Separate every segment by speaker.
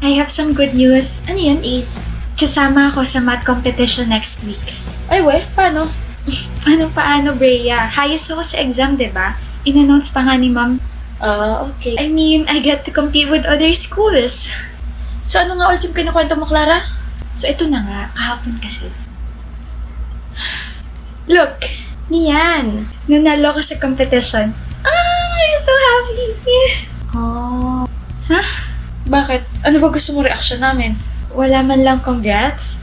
Speaker 1: I have some good news. Ano yun, Ace? Kasama ako sa math competition next week.
Speaker 2: Ay, paano?
Speaker 1: Ano paano, Brea? Highest ako sa exam, diba? In-announce pa nga ni Ma'am.
Speaker 2: Okay.
Speaker 1: I mean, I get to compete with other schools.
Speaker 2: So, ano nga ulit yung kinukwento mo, Clara?
Speaker 1: So, ito na nga. Kahapon kasi. Look! Niyan! Nanalo ko sa competition. I'm so happy!
Speaker 2: Oh.
Speaker 1: Ha?
Speaker 2: Bakit? Ano ba gusto mo reaction namin?
Speaker 1: Wala man lang congrats?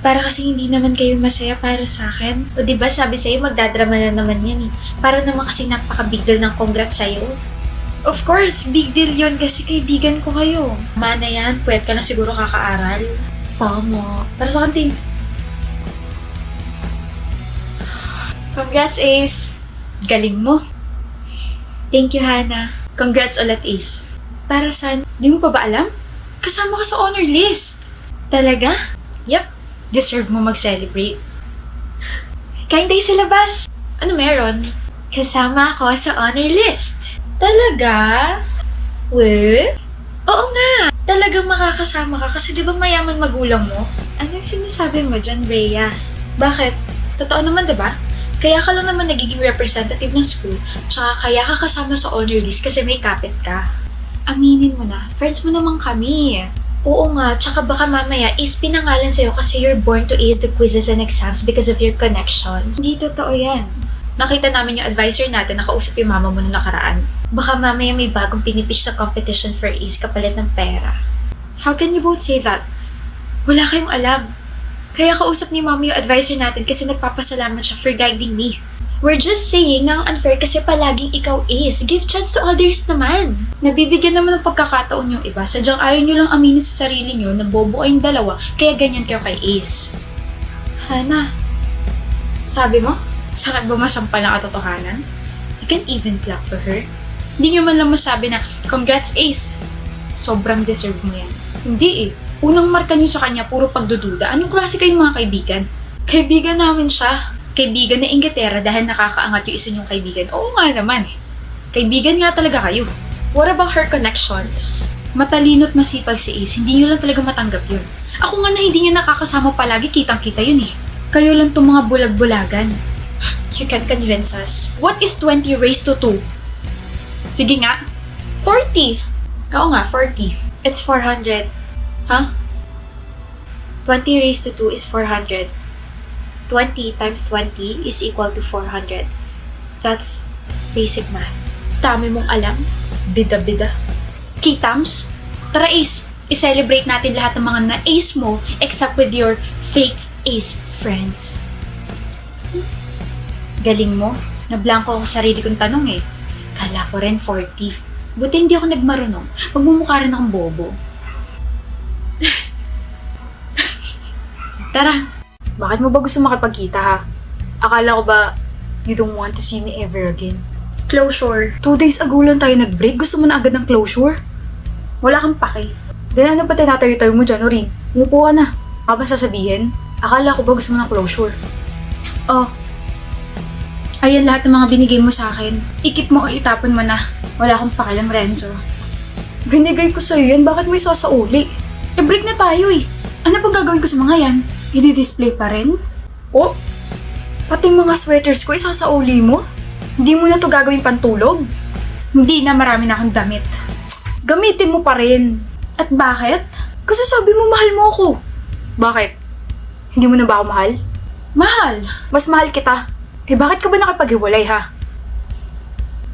Speaker 1: Para kasi hindi naman kayo masaya para sa akin. O diba sabi sa'yo, magdadrama na naman yan eh. Para naman kasi napaka-big deal ng congrats sa'yo. Of course, big deal yun kasi kaibigan ko kayo.
Speaker 2: Mana yan, puwet ka na siguro kakaaral.
Speaker 1: Tama.
Speaker 2: Tara sa kantin.
Speaker 1: Congrats, Ace. Galing mo. Thank you, Hannah. Congrats ulit, Ace. Para saan? Di mo pa ba alam? Kasama ka sa honor list. Talaga? Yep. Deserve mo mag-celebrate. Kain tayo sa labas. Ano meron? Kasama ako sa honor list.
Speaker 2: Talaga?
Speaker 1: Oo nga. Talagang makakasama ka kasi di ba mayaman magulang mo? Anong sinasabi mo dyan, Brea?
Speaker 2: Bakit?
Speaker 1: Totoo naman, di ba? Kaya ka lang naman nagiging representative ng school, tsaka kaya ka kasama sa honor list kasi may kapit ka. Aminin mo na, friends mo naman kami. Oo nga, tsaka baka mamaya is pinangalan sa'yo kasi you're born to ace the quizzes and exams because of your connections. Hindi totoo yan. Nakita namin yung advisor natin, nakausap yung mama mo nung nakaraan. Baka mamaya may bagong pinipish sa competition for ace kapalit ng pera. How can you both say that? Wala kayong alam. Kaya kausap ni mama yung advisor natin kasi nagpapasalamat siya for guiding me. We're just saying na ang unfair kasi palaging ikaw ace. Give chance to others naman. Nabibigyan naman ng pagkakataon yung iba. Sadyang ayaw nyo lang aminin sa sarili nyo na bobo kayong dalawa kaya ganyan kayo kay ace. Hana, sabi mo? Sakit ba masampal ang katotohanan? You can even clap for her. Hindi nyo man lang masabi na, congrats ace. Sobrang deserve mo yan. Hindi eh. Unang marka nyo sa kanya, puro pagdududa. Anong klase kayong mga kaibigan? Kaibigan namin siya. Kaibigan na Inglaterra dahil nakakaangat yung isa niyong kaibigan. Oo nga naman. Kaibigan nga talaga kayo. What about her connections? Matalino at masipag si Ace. Hindi nyo lang talaga matanggap yun. Ako nga na hindi niya nakakasama palagi, kitang-kita yun eh. Kayo lang tong mga bulag-bulagan. You can convince us. What is 20 raised to 2? Sige nga. 40. Oo nga, 40. It's 400. Huh? 20 raised to 2 is 400. 20 times 20 is equal to 400. That's basic math. Dami mong alam. Bida-bida. Kitams? Tara Ace, i-celebrate natin lahat ng mga na-ace mo except with your fake ace friends. Galing mo. Nablangko ako sa sarili kong tanong eh. Kala ko rin 40. Buti hindi ako nagmarunong. Magmumukha rin akong bobo. Tara.
Speaker 2: Bakit mo ba gusto makipagkita ha? Akala ko ba you don't want to see me ever again?
Speaker 1: Closure.
Speaker 2: 2 days ago lang tayo nag-break. Gusto mo na agad ng closure? Wala kang pake. Then ano pa tinatayo-tayo mo dyan, Orin? Umupo ka na. Ano ba sasabihin? Akala ko ba gusto mo ng closure?
Speaker 1: Oh. Ayan lahat ng mga binigay mo sa akin. Ikip mo o itapon mo na. Wala akong pakialam, Renzo.
Speaker 2: Binigay ko sa'yo yan. Bakit mo isasauli?
Speaker 1: Break na tayo eh. Ano pang gagawin ko sa mga yan? I-display pa rin?
Speaker 2: Oh? Pati mga sweaters ko isasauli mo? Hindi mo na to gagawin pantulog?
Speaker 1: Hindi na, marami na akong damit.
Speaker 2: Gamitin mo pa rin.
Speaker 1: At bakit?
Speaker 2: Kasi sabi mo mahal mo ako. Bakit? Hindi mo na ba ako mahal?
Speaker 1: Mahal.
Speaker 2: Mas mahal kita. Eh bakit ka ba nakipaghiwalay ha?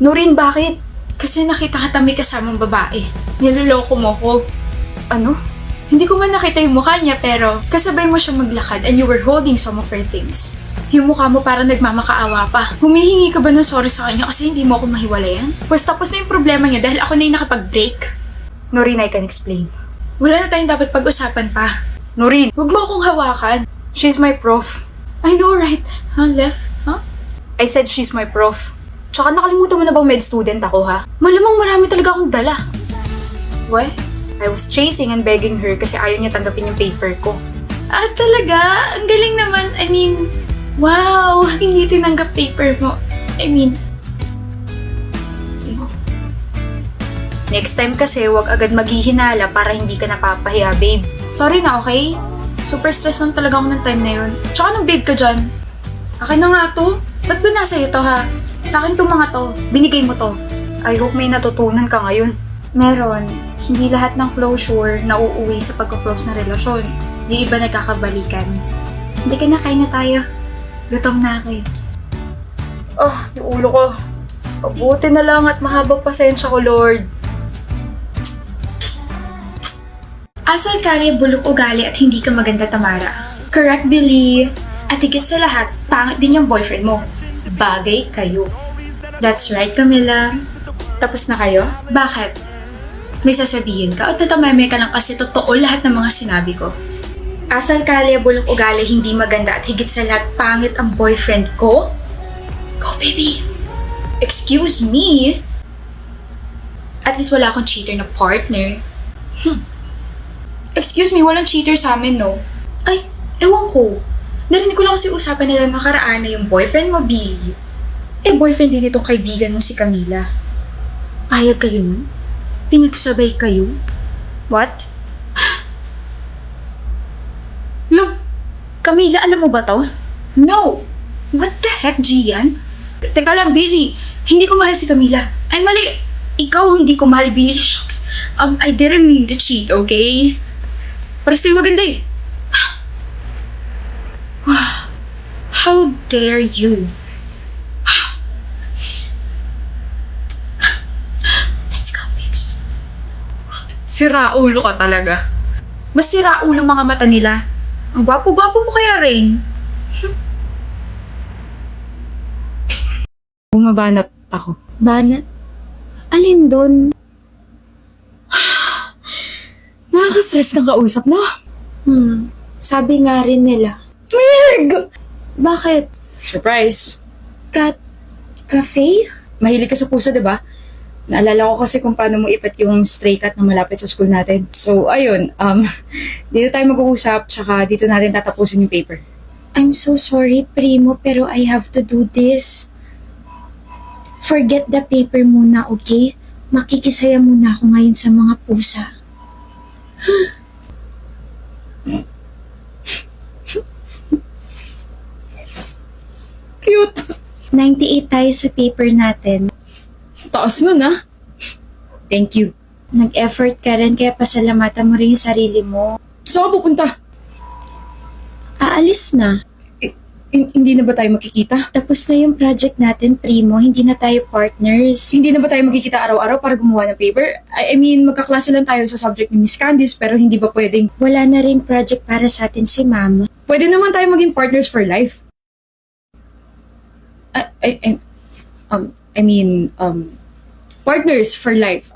Speaker 2: Noreen, bakit?
Speaker 1: Kasi nakita ka may kasamang babae. Niloloko mo ko.
Speaker 2: Ano?
Speaker 1: Hindi ko man nakita yung mukha niya pero kasabay mo siya maglakad and you were holding some of her things. Yung mukha mo parang nagmamakaawa pa. Humihingi ka ba ng sorry sa kanya kasi hindi mo ako mahiwalayan? Pues tapos na yung problema niya dahil ako na yung nakapag-break.
Speaker 2: Noreen, I can explain.
Speaker 1: Wala na tayong dapat pag-usapan pa.
Speaker 2: Noreen,
Speaker 1: Huwag mo akong hawakan.
Speaker 2: she's my prof.
Speaker 1: I know, right? Huh, left? Huh?
Speaker 2: I said she's my prof. Tsaka nakalimutan mo na bang med student ako ha? Malamang marami talaga akong dala.
Speaker 1: What?
Speaker 2: I was chasing and begging her kasi ayaw niya tanggapin yung paper ko.
Speaker 1: Ah, talaga? Ang galing naman. I mean, wow! Hindi tinanggap paper mo. I mean,
Speaker 2: Next time kasi, wag agad maghihinala para hindi ka napapahiya, babe. Sorry na, okay? Super stress lang talaga ako ng time na yun. Tsaka nung babe ka dyan. Akin na nga to. Ba't ba nasa iyo to, ha? Sa akin to mga to. Binigay mo to. I hope may natutunan ka ngayon. Meron. Hindi lahat ng closure na uuwi sa pagka-close na relasyon. Yung iba nagkakabalikan. Hindi ka na, kain na tayo. Gutom na ako eh. Oh, yung ulo ko. Mabuti na lang at mahabang pasensya ko, Lord.
Speaker 1: Asal kali, bulok ugali at hindi ka maganda, Tamara. Correct, Billy. At higit sa lahat, pangit din yung boyfriend mo. Bagay kayo. That's right, Camila.
Speaker 2: Tapos na kayo?
Speaker 1: Bakit? May sasabihin ka o tatameme ka lang kasi totoo lahat ng mga sinabi ko? Asal kali, bulok ugali, hindi maganda at higit sa lahat, pangit ang boyfriend ko? Go, baby. Excuse me? At least wala akong cheater na partner.
Speaker 2: Excuse me, walang cheater sa amin, no?
Speaker 1: Ay, ewan ko. Narinig ko lang kasi usapan nila nakaraan na yung boyfriend mo, Billy. Boyfriend din itong kaibigan mo si Camila. Payag kayo nun? Pinagsabay kayo?
Speaker 2: What?
Speaker 1: Look, Camila, alam mo ba to? No! What the heck, Gian? Teka lang, Billy. Hindi ko mahal si Camila. Ay, mali. Ikaw hindi ko mahal, Billy. Shucks. I didn't mean to cheat, okay? Paras tayo maganda eh. How dare you? Let's go, baby.
Speaker 2: Sira ulo ka talaga.
Speaker 1: Mas sira ulo mga mata nila. Ang gwapo-gwapo mo kaya, Rain.
Speaker 2: Bumabanat ako.
Speaker 1: Banat? Alin doon?
Speaker 2: Nakaka-stress kang kausap, no?
Speaker 1: Sabi nga rin nila.
Speaker 2: Mirg!
Speaker 1: Bakit?
Speaker 2: Surprise!
Speaker 1: Cafe?
Speaker 2: Mahilig ka sa pusa, di ba? Naalala ko kasi kung paano mo ipet yung stray cat na malapit sa school natin. So, ayun. Dito tayo mag-uusap, tsaka dito natin tatapusin yung paper.
Speaker 1: I'm so sorry, Primo, pero I have to do this. Forget the paper muna, okay? Makikisaya muna ako ngayon sa mga pusa.
Speaker 2: Cute!
Speaker 1: 98 tayo sa paper natin.
Speaker 2: Taas nun, ah. Thank you.
Speaker 1: Nag-effort ka rin, kaya pasalamatan mo rin yung sarili mo.
Speaker 2: Saan ka pupunta?
Speaker 1: Aalis na.
Speaker 2: Hindi na ba tayo makikita?
Speaker 1: Tapos na yung project natin, Primo. Hindi na tayo partners.
Speaker 2: Hindi na ba tayo magkikita araw-araw para gumawa ng paper? I mean, magkaklase lang tayo sa subject ni Miss Candice, pero hindi ba pwedeng...
Speaker 1: Wala na rin project para sa atin si Mama.
Speaker 2: Pwede naman tayo maging partners for life. Partners for life.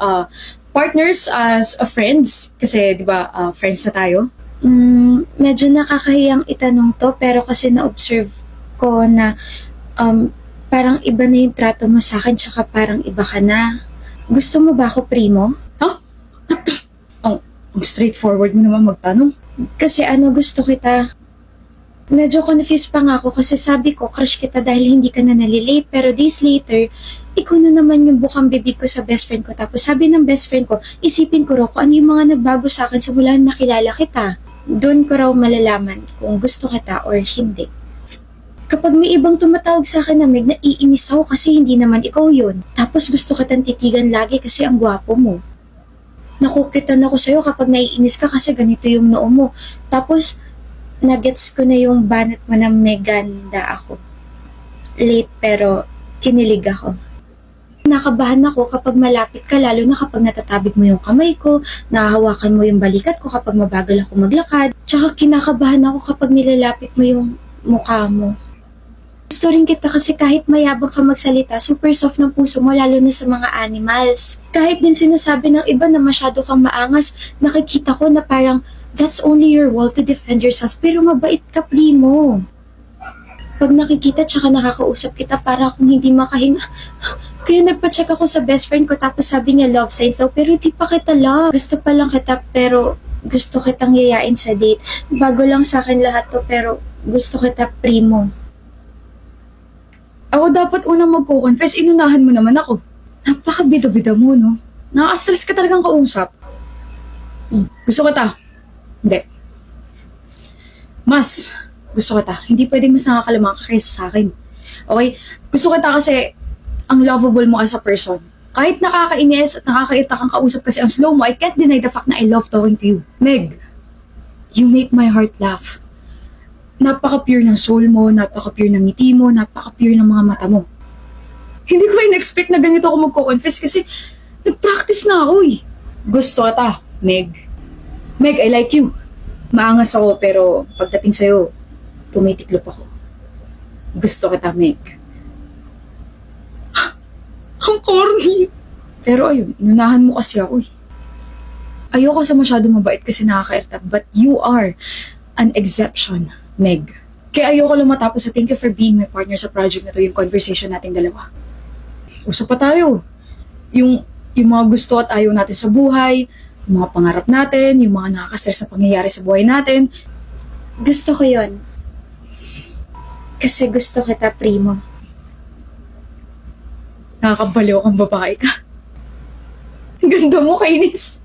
Speaker 2: Partners as friends. Kasi, di ba, friends na tayo.
Speaker 1: Medyo nakakahiyang itanong to, pero kasi na-observe ko na parang iba na yung trato mo sa akin, tsaka parang iba ka na. Gusto mo ba ako, Primo?
Speaker 2: Ang straightforward mo naman magtanong.
Speaker 1: Kasi gusto kita. Medyo confused pa nga ako kasi sabi ko, crush kita dahil hindi ka na nalilate. Pero days later, ikaw na naman yung bukang bibig ko sa best friend ko. Tapos sabi ng best friend ko, isipin ko raw kung ano yung mga nagbago sa akin simula nung nakilala kita. Doon ko raw malalaman kung gusto kita or hindi. Kapag may ibang tumatawag sa akin na Meg, naiinis ako kasi hindi naman ikaw yun. Tapos gusto kitang titigan lagi kasi ang gwapo mo. Nakukitan ako sa'yo kapag naiinis ka kasi ganito yung noo mo. Tapos, nagets ko na yung banat mo na meganda ako. Late pero kinilig ako. Nakabahan ako kapag malapit ka, lalo na kapag natatabig mo yung kamay ko, nahahawakan mo yung balikat ko kapag mabagal ako maglakad, tsaka kinakabahan ako kapag nilalapit mo yung mukha mo. Gusto rin kita kasi kahit mayabang ka magsalita, super soft ng puso mo lalo na sa mga animals. Kahit din sinasabi ng iba na masyado kang maangas, nakikita ko na parang that's only your wall to defend yourself, pero mabait ka, Primo. Pag nakikita tsaka nakakausap kita, para akong hindi makahinga. Kaya nagpa-check ako sa best friend ko tapos sabi niya love signs daw, pero di pa kita love. Gusto pa lang kita pero gusto kitang yayain sa date. Bago lang sa akin lahat to pero gusto kita, Primo.
Speaker 2: Ako dapat unang magko-confess, inunahan mo naman ako.
Speaker 1: Napakabida-bida mo, no?
Speaker 2: Nakaka-stress ka talagang kausap. Gusto kita. Hindi. Mas, gusto kita. Hindi pwedeng mas nakakalama ka kaysa sa akin. Okay? Gusto kita kasi ang lovable mo as a person. Kahit nakakainis at nakakaita kang kausap kasi ang slow mo, I can't deny the fact na I love talking to you. Meg, you make my heart laugh. Napaka-pure ng soul mo, napaka-pure ng ngiti mo, napaka-pure ng mga mata mo. Hindi ko in-expect na ganito ako magko-confess kasi nag-practice na ako eh. Gusto kita, Meg. Meg, I like you. Maangas ako pero pagdating sa'yo, tumitiklop ako. Gusto kita, Meg. Ang corny. Pero ayun, inunahan mo kasi ako eh. Ayoko sa masyado mabait kasi nakaka-irita, but you are an exception, Meg. Kaya ayoko lang matapos sa thank you for being my partner sa project na to, yung conversation nating dalawa. Usap pa tayo. Yung mga gusto at ayaw natin sa buhay, yung mga pangarap natin, yung mga nakaka-stress na pangyayari sa buhay natin.
Speaker 3: Gusto ko yon. Kasi gusto kita, primo.
Speaker 2: Nakakabaliw kang babae ka. Ganda mo, kainis.